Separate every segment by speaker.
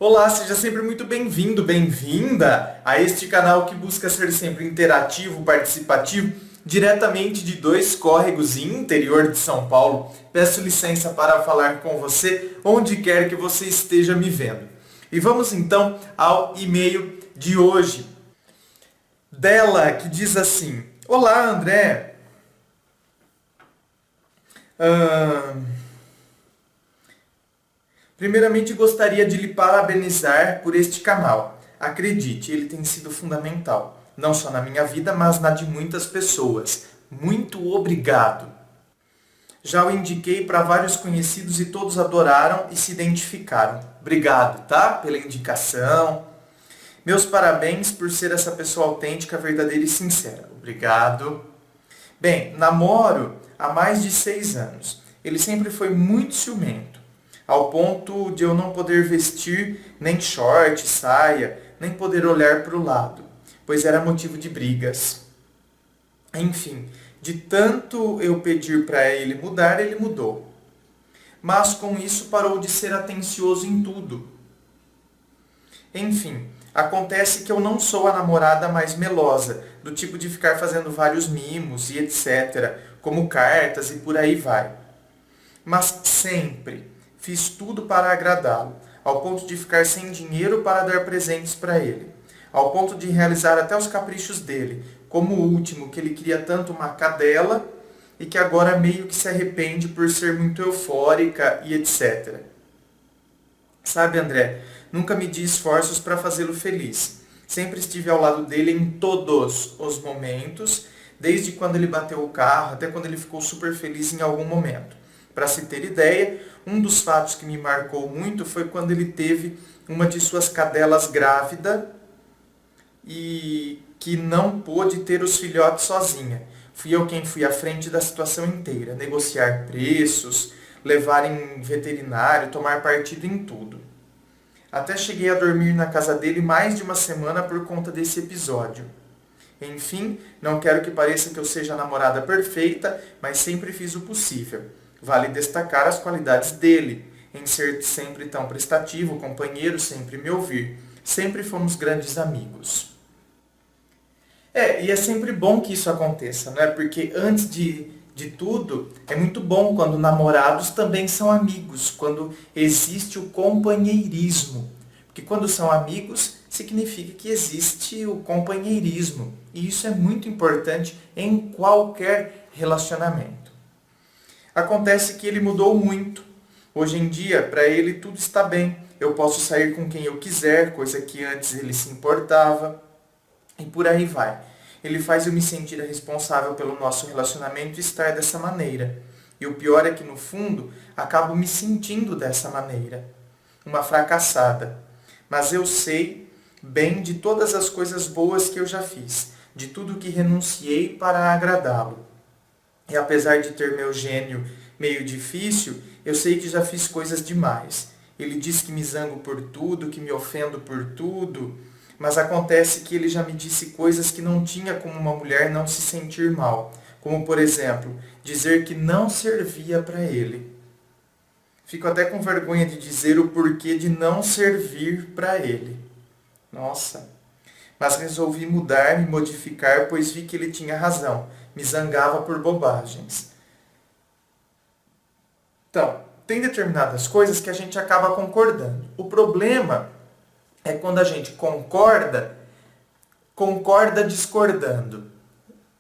Speaker 1: Olá, seja sempre muito bem-vindo, bem-vinda a este canal que busca ser sempre interativo, participativo, diretamente de dois córregos interior de São Paulo. Peço licença para falar com você onde quer que você esteja me vendo. E vamos então ao e-mail de hoje. Dela, que diz assim: Olá, André. Primeiramente, gostaria de lhe parabenizar por este canal. Acredite, ele tem sido fundamental, não só na minha vida, mas na de muitas pessoas. Muito obrigado. Já o indiquei para vários conhecidos e todos adoraram e se identificaram. Obrigado, tá? Pela indicação. Meus parabéns por ser essa pessoa autêntica, verdadeira e sincera. Obrigado. Bem, namoro há mais de 6 anos. Ele sempre foi muito ciumento, ao ponto de eu não poder vestir nem short, saia, nem poder olhar para o lado, pois era motivo de brigas. Enfim, de tanto eu pedir para ele mudar, ele mudou. Mas com isso parou de ser atencioso em tudo. Enfim, acontece que eu não sou a namorada mais melosa, do tipo de ficar fazendo vários mimos e etc., como cartas e por aí vai. Mas sempre fiz tudo para agradá-lo, ao ponto de ficar sem dinheiro para dar presentes para ele, ao ponto de realizar até os caprichos dele, como o último, que ele queria tanto uma cadela e que agora meio que se arrepende por ser muito eufórica e etc. Sabe, André, nunca medi esforços para fazê-lo feliz. Sempre estive ao lado dele em todos os momentos, desde quando ele bateu o carro até quando ele ficou super feliz em algum momento. Para se ter ideia, um dos fatos que me marcou muito foi quando ele teve uma de suas cadelas grávida e que não pôde ter os filhotes sozinha. Fui eu quem fui à frente da situação inteira, negociar preços, levar em veterinário, tomar partido em tudo. Até cheguei a dormir na casa dele mais de uma semana por conta desse episódio. Enfim, não quero que pareça que eu seja a namorada perfeita, mas sempre fiz o possível. Vale destacar as qualidades dele, em ser sempre tão prestativo, companheiro, sempre me ouvir. Sempre fomos grandes amigos. E é sempre bom que isso aconteça, né? Porque antes de tudo, é muito bom quando namorados também são amigos, quando existe o companheirismo. Porque quando são amigos, significa que existe o companheirismo. E isso é muito importante em qualquer relacionamento. Acontece que ele mudou muito. Hoje em dia, para ele, tudo está bem. Eu posso sair com quem eu quiser, coisa que antes ele se importava. E por aí vai. Ele faz eu me sentir responsável pelo nosso relacionamento e estar dessa maneira. E o pior é que, no fundo, acabo me sentindo dessa maneira. Uma fracassada. Mas eu sei bem de todas as coisas boas que eu já fiz. De tudo que renunciei para agradá-lo. E apesar de ter meu gênio meio difícil, eu sei que já fiz coisas demais. Ele diz que me zango por tudo, que me ofendo por tudo, mas acontece que ele já me disse coisas que não tinha como uma mulher não se sentir mal. Como, por exemplo, dizer que não servia para ele. Fico até com vergonha de dizer o porquê de não servir para ele. Nossa! Mas resolvi mudar, me modificar, pois vi que ele tinha razão. Me zangava por bobagens. Então, tem determinadas coisas que a gente acaba concordando. O problema é quando a gente concorda discordando.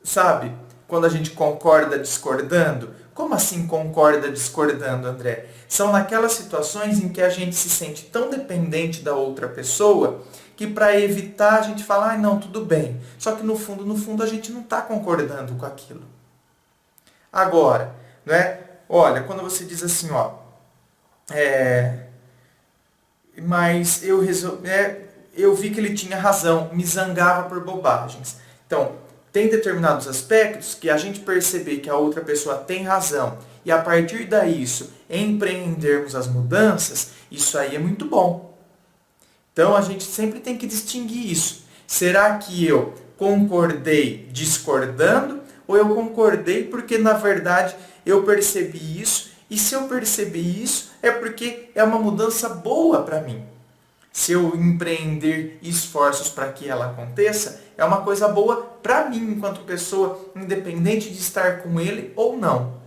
Speaker 1: Sabe? Quando a gente concorda discordando. Como assim concorda discordando, André? São naquelas situações em que a gente se sente tão dependente da outra pessoa que para evitar a gente fala, não, tudo bem. Só que no fundo a gente não está concordando com aquilo. Agora, não é? Olha, quando você diz assim, mas eu vi que ele tinha razão, me zangava por bobagens. Então, tem determinados aspectos que a gente perceber que a outra pessoa tem razão e a partir disso empreendermos as mudanças, isso aí é muito bom. Então, a gente sempre tem que distinguir isso. Será que eu concordei discordando ou eu concordei porque, na verdade, eu percebi isso? E se eu percebi isso, é porque é uma mudança boa para mim. se eu empreender esforços para que ela aconteça, é uma coisa boa para mim enquanto pessoa, independente de estar com ele ou não.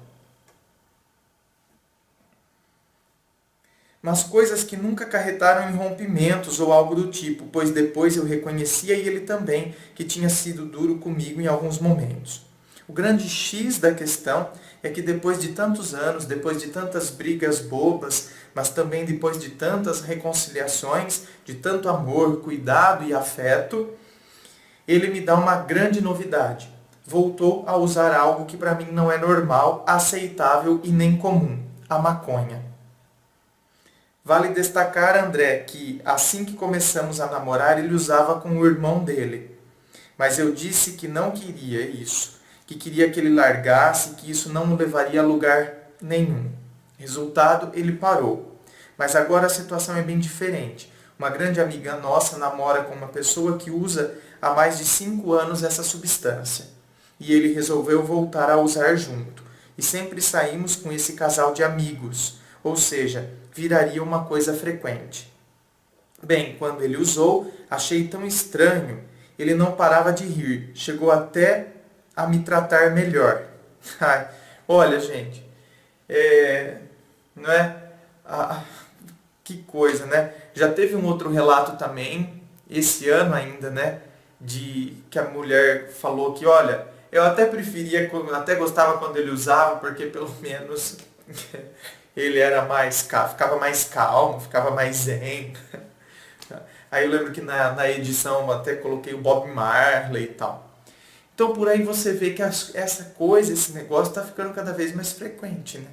Speaker 1: Mas coisas que nunca acarretaram em rompimentos ou algo do tipo, pois depois eu reconhecia e ele também que tinha sido duro comigo em alguns momentos. O grande X da questão é que depois de tantos anos, depois de tantas brigas bobas, mas também depois de tantas reconciliações, de tanto amor, cuidado e afeto, ele me dá uma grande novidade. Voltou a usar algo que para mim não é normal, aceitável e nem comum, a maconha. Vale destacar, André, que assim que começamos a namorar, ele usava com o irmão dele. Mas eu disse que não queria isso, que queria que ele largasse, que isso não o levaria a lugar nenhum. Resultado, ele parou. Mas agora a situação é bem diferente. Uma grande amiga nossa namora com uma pessoa que usa há mais de 5 anos essa substância. E ele resolveu voltar a usar junto. E sempre saímos com esse casal de amigos, ou seja, viraria uma coisa frequente. Bem, quando ele usou, achei tão estranho. Ele não parava de rir, chegou até a me tratar melhor. Ai, olha, gente, não é? Que coisa, né? Já teve um outro relato também, esse ano ainda, né? De que a mulher falou que, olha, eu até preferia, até gostava quando ele usava, porque pelo menos ele era ficava mais calmo, ficava mais zen. Aí eu lembro que na edição eu até coloquei o Bob Marley e tal. Então por aí você vê que essa coisa, esse negócio está ficando cada vez mais frequente, né?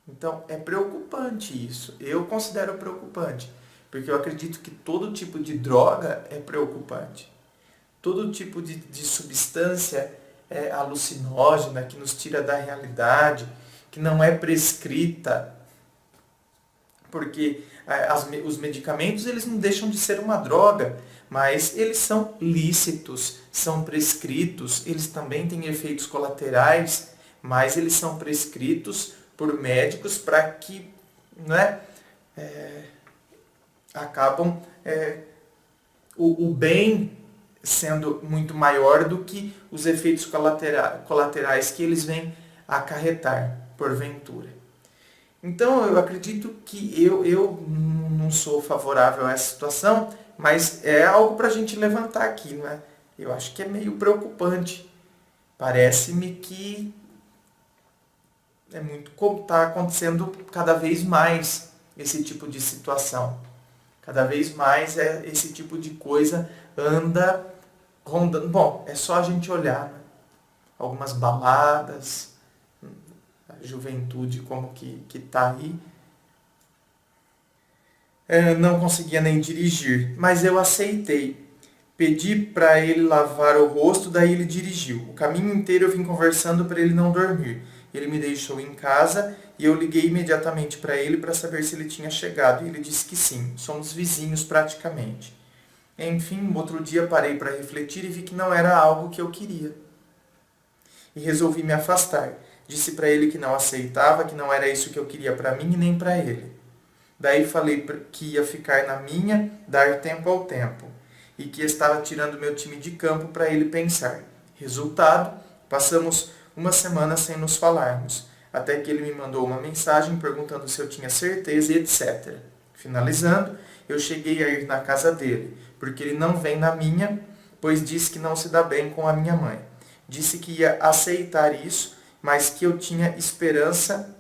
Speaker 1: Então é preocupante isso. Eu considero preocupante. Porque eu acredito que todo tipo de droga é preocupante. Todo tipo de substância é alucinógena, que nos tira da realidade, que não é prescrita. Porque os medicamentos eles não deixam de ser uma droga, mas eles são lícitos, são prescritos, eles também têm efeitos colaterais, mas eles são prescritos por médicos para que, né, acabam o bem sendo muito maior do que os efeitos colaterais que eles vêm acarretar, porventura. Então, eu acredito que eu não sou favorável a essa situação, mas é algo para a gente levantar aqui, não é? Eu acho que é meio preocupante. Parece-me que está acontecendo cada vez mais esse tipo de situação. Cada vez mais esse tipo de coisa anda rondando. Bom, é só a gente olhar, né? Algumas baladas, a juventude como que está aí. Eu não conseguia nem dirigir, mas eu aceitei. Pedi para ele lavar o rosto, daí ele dirigiu. O caminho inteiro eu vim conversando para ele não dormir. Ele me deixou em casa e eu liguei imediatamente para ele para saber se ele tinha chegado. E ele disse que sim, somos vizinhos praticamente. Enfim, outro dia parei para refletir e vi que não era algo que eu queria. E resolvi me afastar. Disse para ele que não aceitava, que não era isso que eu queria para mim e nem para ele. Daí falei que ia ficar na minha, dar tempo ao tempo. E que estava tirando meu time de campo para ele pensar. Resultado, passamos uma semana sem nos falarmos, até que ele me mandou uma mensagem perguntando se eu tinha certeza e etc. Finalizando, eu cheguei a ir na casa dele, porque ele não vem na minha, pois disse que não se dá bem com a minha mãe. Disse que ia aceitar isso, mas que eu tinha esperança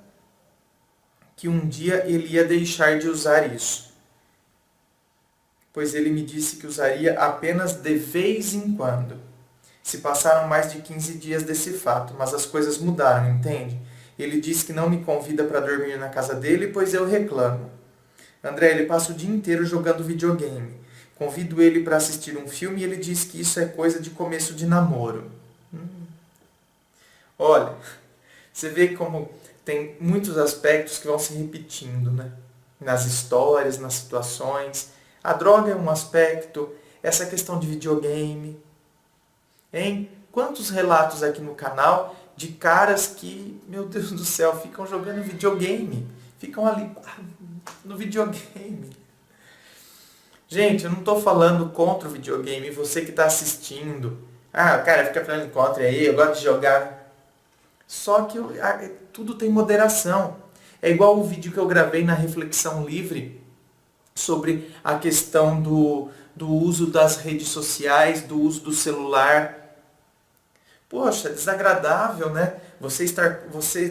Speaker 1: que um dia ele ia deixar de usar isso. Pois ele me disse que usaria apenas de vez em quando. Se passaram mais de 15 dias desse fato, mas as coisas mudaram, entende? Ele disse que não me convida para dormir na casa dele, pois eu reclamo. André, ele passa o dia inteiro jogando videogame. Convido ele para assistir um filme e ele diz que isso é coisa de começo de namoro. Olha, você vê como tem muitos aspectos que vão se repetindo, né? Nas histórias, nas situações. A droga é um aspecto, essa questão de videogame. Hein? Quantos relatos aqui no canal de caras que, meu Deus do céu, ficam jogando videogame. Ficam ali no videogame. Gente, eu não estou falando contra o videogame, você que está assistindo. Ah, o cara fica falando contra aí, eu gosto de jogar. Só que tudo tem moderação. É igual o vídeo que eu gravei na Reflexão Livre sobre a questão do uso das redes sociais, do uso do celular. Poxa, é desagradável, né? Você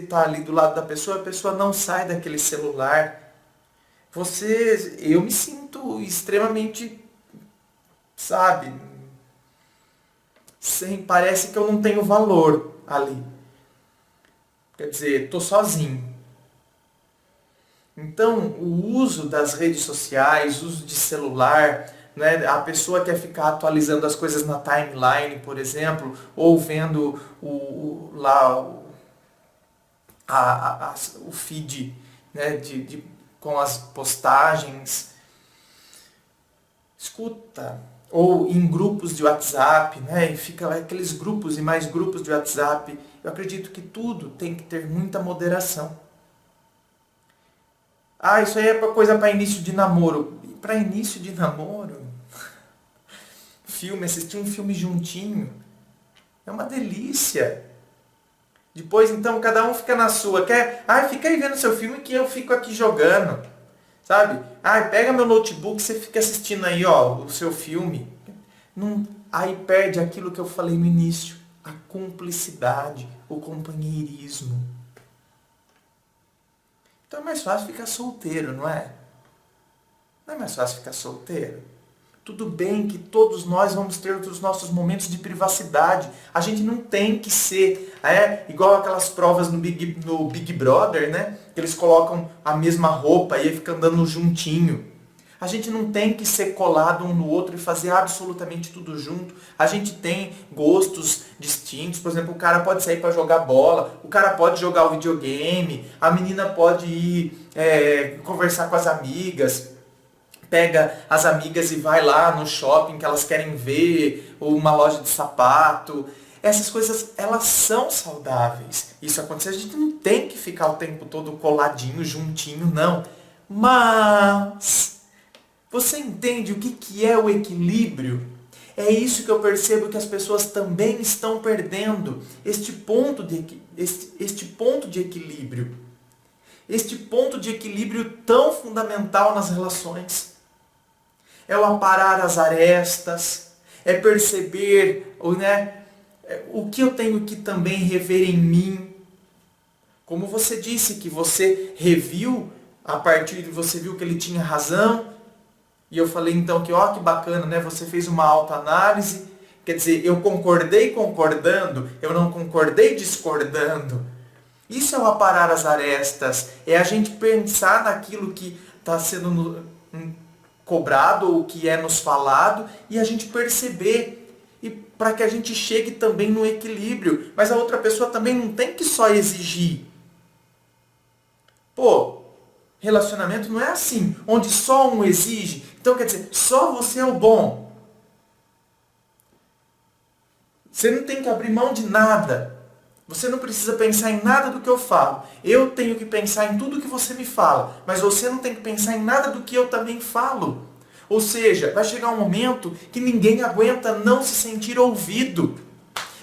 Speaker 1: tá ali do lado da pessoa, a pessoa não sai daquele celular. Eu me sinto extremamente, sabe, parece que eu não tenho valor ali. Quer dizer, tô sozinho. Então, o uso das redes sociais, o uso de celular, né, a pessoa quer ficar atualizando as coisas na timeline, por exemplo, ou vendo lá o feed, né, com as postagens. Escuta, ou em grupos de WhatsApp, né, e fica lá aqueles grupos e mais grupos de WhatsApp. Eu acredito que tudo tem que ter muita moderação. Ah, isso aí é coisa para início de namoro. Para início de namoro? Assistir um filme juntinho. É uma delícia. Depois, então, cada um fica na sua. Fica aí vendo seu filme que eu fico aqui jogando. Sabe? Pega meu notebook, você fica assistindo aí, ó, o seu filme. Não, aí perde aquilo que eu falei no início. A cumplicidade, o companheirismo. Então é mais fácil ficar solteiro, não é? Não é mais fácil ficar solteiro? Tudo bem que todos nós vamos ter os nossos momentos de privacidade. A gente não tem que ser igual aquelas provas no Big Brother, né? Que eles colocam a mesma roupa e aí fica andando juntinho. A gente não tem que ser colado um no outro e fazer absolutamente tudo junto. A gente tem gostos distintos. Por exemplo, o cara pode sair para jogar bola, o cara pode jogar o videogame, a menina pode ir conversar com as amigas. Pega as amigas e vai lá no shopping que elas querem ver, ou uma loja de sapato. Essas coisas, elas são saudáveis. Isso acontece, a gente não tem que ficar o tempo todo coladinho, juntinho, não. Mas você entende o que é o equilíbrio? É isso que eu percebo que as pessoas também estão perdendo. Este ponto de equilíbrio. Este ponto de equilíbrio tão fundamental nas relações. É o aparar as arestas, é perceber o que eu tenho que também rever em mim. Como você disse, que você reviu, a partir de você viu que ele tinha razão, e eu falei então que que bacana, né? Você fez uma autoanálise, quer dizer, eu concordei concordando, eu não concordei discordando. Isso é o aparar as arestas, é a gente pensar naquilo que está sendo cobrado ou que é nos falado e a gente perceber e para que a gente chegue também no equilíbrio. Mas a outra pessoa também não tem que só exigir. Relacionamento não é assim, onde só um exige. Então quer dizer, só você é o bom. Você não tem que abrir mão de nada. Você não precisa pensar em nada do que eu falo. Eu tenho que pensar em tudo que você me fala. Mas você não tem que pensar em nada do que eu também falo. Ou seja, vai chegar um momento que ninguém aguenta não se sentir ouvido.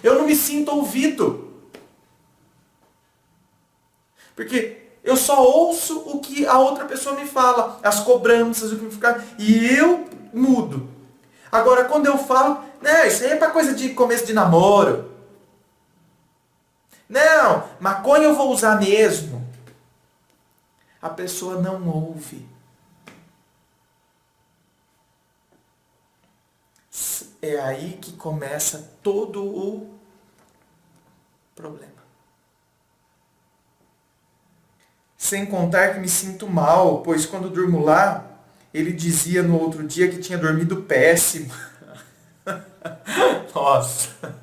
Speaker 1: Eu não me sinto ouvido. Porque eu só ouço o que a outra pessoa me fala. As cobranças, o que me fica. E eu mudo. Agora, quando eu falo, isso aí é para coisa de começo de namoro. Não, maconha eu vou usar mesmo. A pessoa não ouve. É aí que começa todo o problema. Sem contar que me sinto mal, pois quando durmo lá, ele dizia no outro dia que tinha dormido péssimo. Nossa.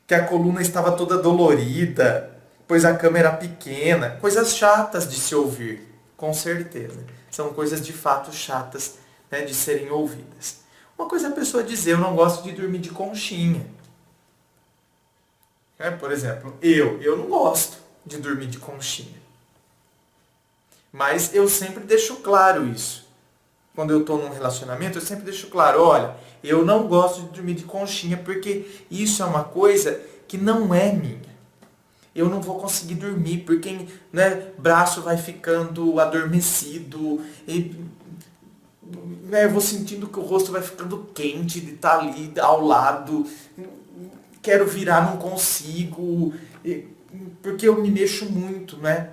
Speaker 1: Que a coluna estava toda dolorida, pois a cama era pequena. Coisas chatas de se ouvir, com certeza. São coisas de fato chatas, né, de serem ouvidas. Uma coisa é a pessoa dizer, eu não gosto de dormir de conchinha. Por exemplo, eu não gosto de dormir de conchinha. Mas eu sempre deixo claro isso. quando eu estou num relacionamento, eu sempre deixo claro, olha, eu não gosto de dormir de conchinha, porque isso é uma coisa que não é minha. Eu não vou conseguir dormir, porque, né, braço vai ficando adormecido, e, né, eu vou sentindo que o rosto vai ficando quente de estar ali ao lado, quero virar, não consigo, porque eu me mexo muito, né,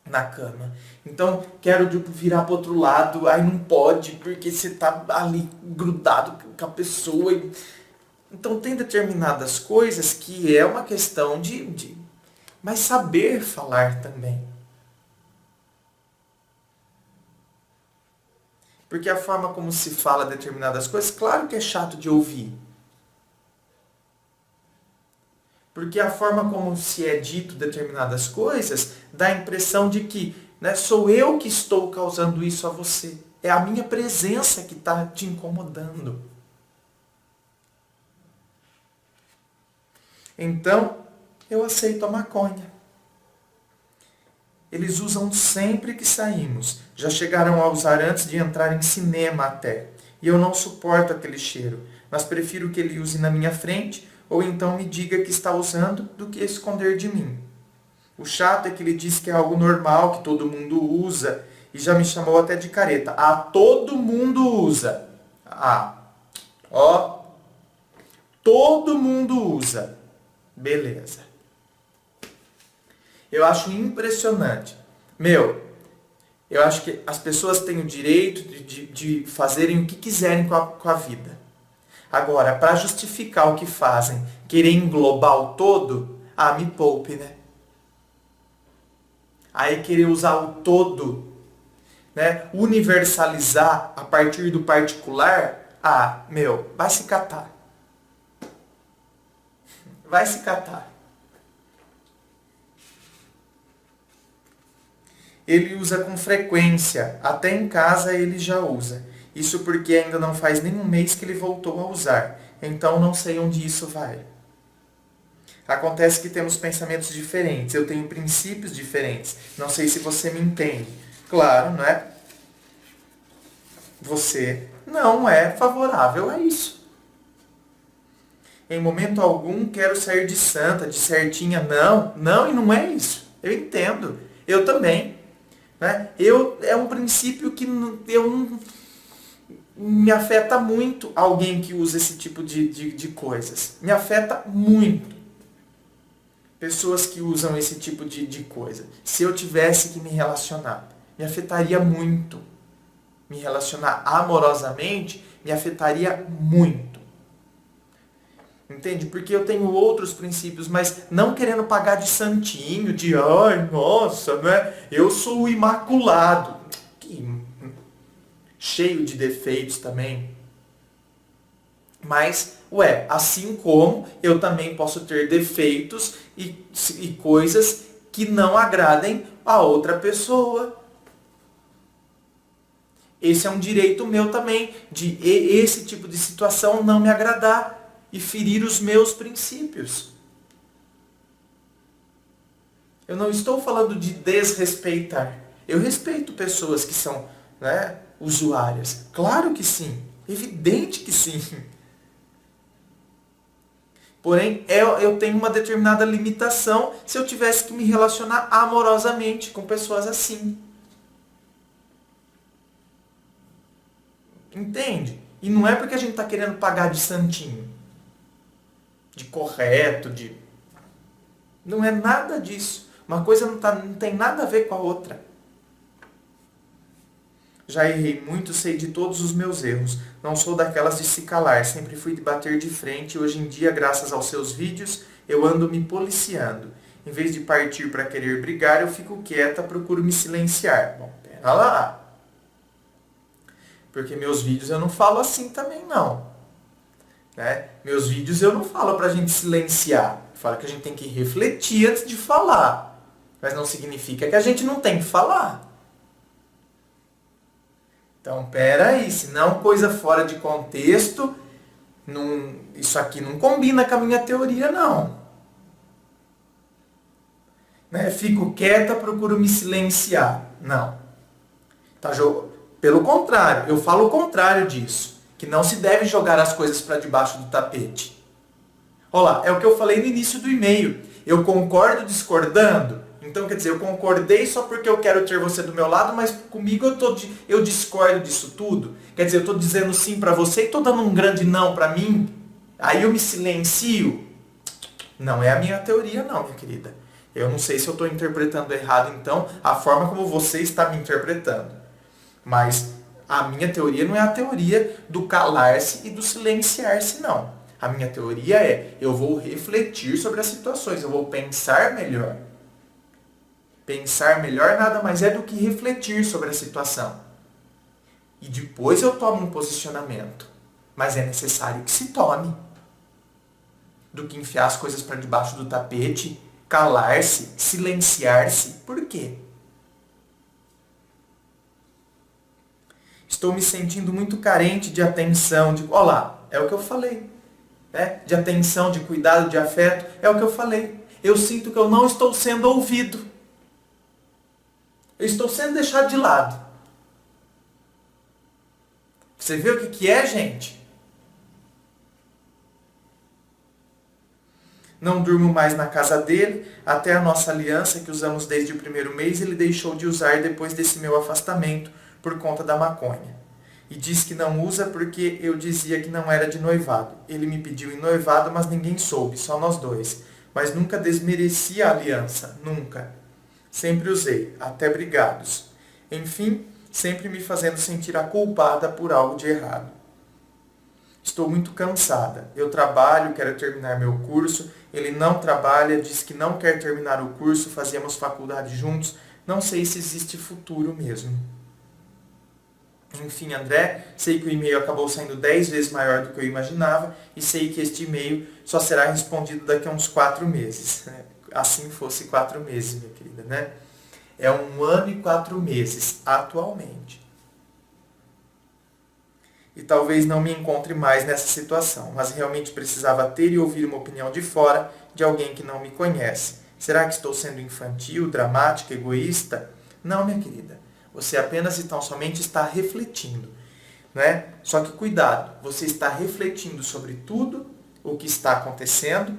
Speaker 1: na cama. Então, quero virar para outro lado, aí não pode, porque você está ali grudado com a pessoa. Então, tem determinadas coisas que é uma questão mas saber falar também. Porque a forma como se fala determinadas coisas, claro que é chato de ouvir. Porque a forma como se é dito determinadas coisas dá a impressão de que, né, sou eu que estou causando isso a você. É a minha presença que está te incomodando. Então, eu aceito a maconha. Eles usam sempre que saímos. Já chegaram a usar antes de entrar em cinema até. E eu não suporto aquele cheiro. Mas prefiro que ele use na minha frente ou então me diga que está usando do que esconder de mim. O chato é que ele diz que é algo normal, que todo mundo usa. E já me chamou até de careta. Ah, todo mundo usa. Ah, ó. Todo mundo usa. Beleza. Eu acho impressionante. Eu acho que as pessoas têm o direito de fazerem o que quiserem com a vida. Agora, para justificar o que fazem, querer englobar o todo, me poupe, né? Aí querer usar o todo, né? Universalizar a partir do particular, vai se catar. Vai se catar. Ele usa com frequência, até em casa ele já usa. Isso porque ainda não faz nem um mês que ele voltou a usar, então não sei onde isso vai. Acontece que temos pensamentos diferentes, eu tenho princípios diferentes. Não sei se você me entende. Claro, não é? Você não é favorável a isso. Em momento algum quero sair de santa, de certinha. Não, e não é isso. Eu entendo. Eu também. Né? É um princípio que me afeta muito alguém que usa esse tipo de coisas. Me afeta muito. Pessoas que usam esse tipo de coisa. Se eu tivesse que me relacionar, me afetaria muito. Me relacionar amorosamente me afetaria muito. Entende? Porque eu tenho outros princípios, mas não querendo pagar de santinho, de ai, nossa, né? Eu sou o imaculado. Cheio de defeitos também. Mas, assim como eu também posso ter defeitos e coisas que não agradem a outra pessoa. Esse é um direito meu também, de esse tipo de situação não me agradar e ferir os meus princípios. Eu não estou falando de desrespeitar. Eu respeito pessoas que são, né, usuárias. Claro que sim. Evidente que sim. Porém, eu tenho uma determinada limitação se eu tivesse que me relacionar amorosamente com pessoas assim. Entende? E não é porque a gente está querendo pagar de santinho, de correto, não é nada disso. Uma coisa não tem nada a ver com a outra. Já errei muito, sei de todos os meus erros. Não sou daquelas de se calar, sempre fui de bater de frente e hoje em dia, graças aos seus vídeos, eu ando me policiando. Em vez de partir para querer brigar, eu fico quieta, procuro me silenciar. Bom, pera lá. Porque meus vídeos eu não falo assim também não. Né? Meus vídeos eu não falo pra gente silenciar. Eu falo que a gente tem que refletir antes de falar. Mas não significa que a gente não tem que falar. Então, peraí, se não coisa fora de contexto, isso aqui não combina com a minha teoria, não. Né? Fico quieta, procuro me silenciar. Não. Pelo contrário, eu falo o contrário disso. Que não se deve jogar as coisas para debaixo do tapete. Olha lá, é o que eu falei no início do e-mail. Eu concordo discordando? Então, quer dizer, eu concordei só porque eu quero ter você do meu lado, mas comigo eu discordo disso tudo. Quer dizer, eu estou dizendo sim para você e estou dando um grande não para mim. Aí eu me silencio. Não é a minha teoria não, minha querida. Eu não sei se eu estou interpretando errado, então, a forma como você está me interpretando. Mas a minha teoria não é a teoria do calar-se e do silenciar-se, não. A minha teoria é, eu vou refletir sobre as situações, eu vou pensar melhor. Pensar melhor nada mais é do que refletir sobre a situação. E depois eu tomo um posicionamento. Mas é necessário que se tome. Do que enfiar as coisas para debaixo do tapete, calar-se, silenciar-se. Por quê? Estou me sentindo muito carente de atenção, olha lá, é o que eu falei. Né? De atenção, de cuidado, de afeto, é o que eu falei. Eu sinto que eu não estou sendo ouvido. Eu estou sendo deixado de lado. Você vê o que é, gente? Não durmo mais na casa dele, até a nossa aliança que usamos desde o primeiro mês, ele deixou de usar depois desse meu afastamento, por conta da maconha. E diz que não usa porque eu dizia que não era de noivado. Ele me pediu em noivado, mas ninguém soube, só nós dois. Mas nunca desmereci a aliança, nunca. Sempre usei, até brigados. Enfim, sempre me fazendo sentir a culpada por algo de errado. Estou muito cansada. Eu trabalho, quero terminar meu curso. Ele não trabalha, diz que não quer terminar o curso, fazíamos faculdade juntos. Não sei se existe futuro mesmo. Enfim, André, sei que o e-mail acabou saindo 10 vezes maior do que eu imaginava e sei que este e-mail só será respondido daqui a uns 4 meses. Assim fosse 4 meses, minha querida, né? É 1 ano e 4 meses, atualmente. E talvez não me encontre mais nessa situação, mas realmente precisava ter e ouvir uma opinião de fora, de alguém que não me conhece. Será que estou sendo infantil, dramática, egoísta? Não, minha querida. Você apenas e tão somente está refletindo. Né? Só que cuidado, você está refletindo sobre tudo o que está acontecendo.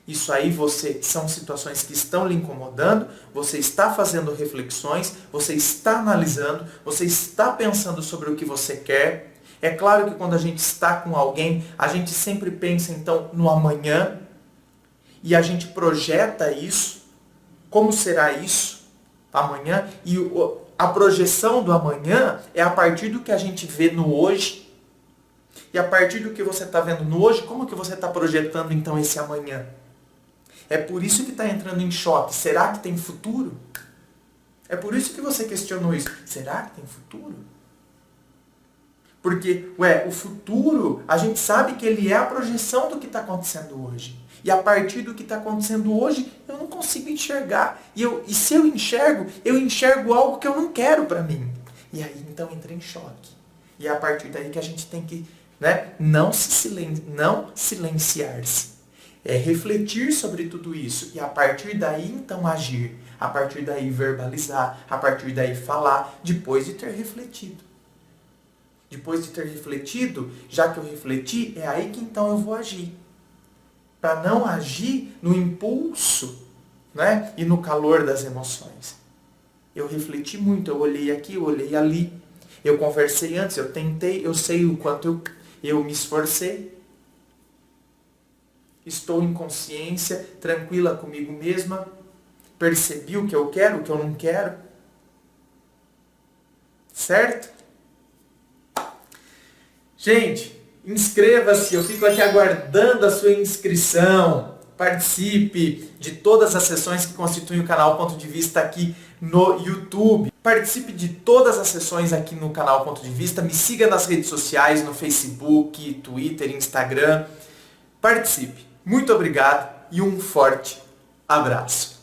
Speaker 1: Isso aí são situações que estão lhe incomodando, você está fazendo reflexões, você está analisando, você está pensando sobre o que você quer. É claro que quando a gente está com alguém, a gente sempre pensa então no amanhã e a gente projeta isso, como será isso amanhã, e a projeção do amanhã é a partir do que a gente vê no hoje. E a partir do que você está vendo no hoje, como que você está projetando então esse amanhã? É por isso que está entrando em choque. Será que tem futuro? É por isso que você questionou isso. Será que tem futuro? Porque, o futuro, a gente sabe que ele é a projeção do que está acontecendo hoje. E a partir do que está acontecendo hoje, eu não consigo enxergar. E se eu enxergo algo que eu não quero para mim. E aí, então, entra em choque. E é a partir daí que a gente tem que não silenciar-se. É refletir sobre tudo isso. E a partir daí, então, agir. A partir daí, verbalizar. A partir daí, falar. Depois de ter refletido. Depois de ter refletido, já que eu refleti, é aí que então eu vou agir. Para não agir no impulso, e no calor das emoções. Eu refleti muito, eu olhei aqui, eu olhei ali. Eu conversei antes, eu tentei, eu sei o quanto eu me esforcei. Estou em consciência, tranquila comigo mesma. Percebi o que eu quero, o que eu não quero. Certo? Gente, inscreva-se, eu fico aqui aguardando a sua inscrição. Participe de todas as sessões que constituem o canal Ponto de Vista aqui no YouTube. Participe de todas as sessões aqui no canal Ponto de Vista. Me siga nas redes sociais, no Facebook, Twitter, Instagram. Participe. Muito obrigado e um forte abraço.